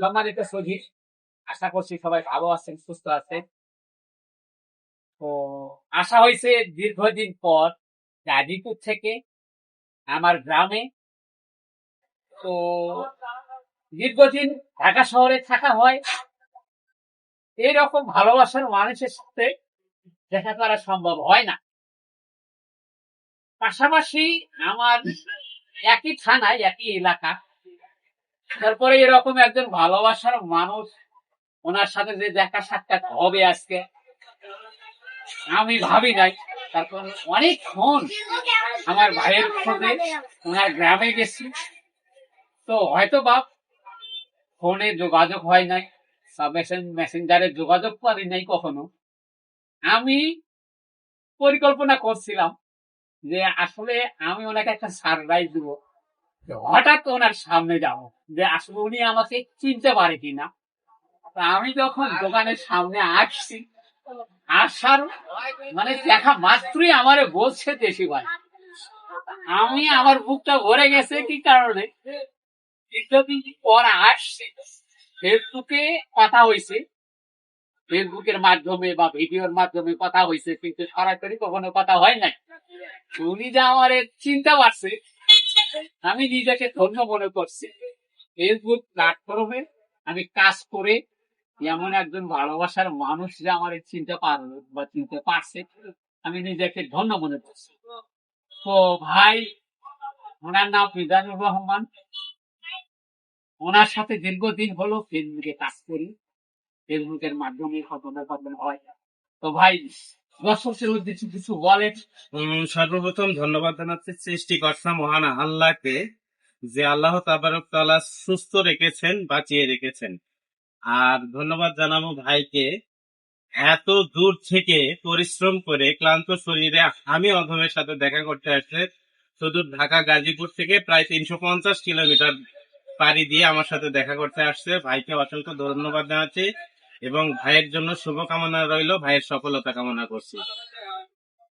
সম্মানিত সজীব, আশা করছি সবাই ভালো আছেন, সুস্থ আছেন। তো আসা হয়েছে দীর্ঘদিন পর গাজীপুর থেকে আমার গ্রামে। তো দীর্ঘদিন ঢাকা শহরে থাকা হয়, এইরকম ভালোবাসার মানুষের সাথে দেখা করা সম্ভব হয় না। পাশাপাশি আমার একই থানায় একই এলাকা, তারপরে এরকম একজন ভালোবাসার মানুষ, ওনার সাথে যে দেখা সাক্ষাৎ হবে আজকে আমি ভাবি নাই। তারপর অনেকক্ষণ আমার ভাইয়ের খোঁজে ওনার গ্রামে গেছি, তো হয়তো বা ফোনে যোগাযোগ হয় নাই, মেসেঞ্জারে যোগাযোগ করি নাই কখনো। আমি পরিকল্পনা করছিলাম যে আসলে আমি ওনাকে একটা সারপ্রাইজ দিব, হঠাৎ ওনার সামনে যাব, যে আসলে উনি আমাকে চিনতে পারে কিনা। তা আমি যখন দোকানের সামনে আসছি, আসার মানে দেখা মাত্রই আমারে বলছে দেশি ভাই। আমি আমার বুকটা ভরে গেছে কি কারণে, দীর্ঘদিন পর আসছে, ফেসবুকে কথা হয়েছে, ফেসবুকের মাধ্যমে বা ভিডিওর মাধ্যমে কথা হয়েছে, কিন্তু সরাসরি কখনো কথা হয় নাই। উনি যা আমার চিন্তা পারছে, আমি নিজেকে ধন্য মনে করছি। ফেসবুক প্ল্যাটফর্মে আমি কাজ করে এমন একজন ভালোবাসার মানুষ যে আমার চিনতে পারলো বা চিনতে পারছে, আমি নিজেকে ধন্য মনে করছি। তো ভাই, ওনার নাম মিজানুর রহমান। ওনার সাথে দীর্ঘদিন হলো ফেসবুকে কাজ করি, ফেসবুকের মাধ্যমে কথোপকথন হয়। তো ভাই, দর্শকদের উদ্দেশ্যে কিছু বলেন। সর্বপ্রথম ধন্যবাদ জানাচ্ছি সৃষ্টিকর্তা মহান আল্লাহকে, যে আল্লাহ তাবারক তাআলা সুস্থ রেখেছেন, বাঁচিয়ে রেখেছেন। আর ধন্যবাদ জানাবো ভাইকে, এত দূর থেকে পরিশ্রম করে ক্লান্ত শরীরে আমি অধমের সাথে দেখা করতে আসছে। শুধু ঢাকা গাজীপুর থেকে প্রায় 350 কিলোমিটার পাড়ি দিয়ে আমার সাথে দেখা করতে আসছে। ভাইকে অসংখ্য ধন্যবাদ জানাচ্ছি এবং ভাইয়ের জন্য শুভকামনা রইল, ভাইয়ের সফলতা কামনা করছি।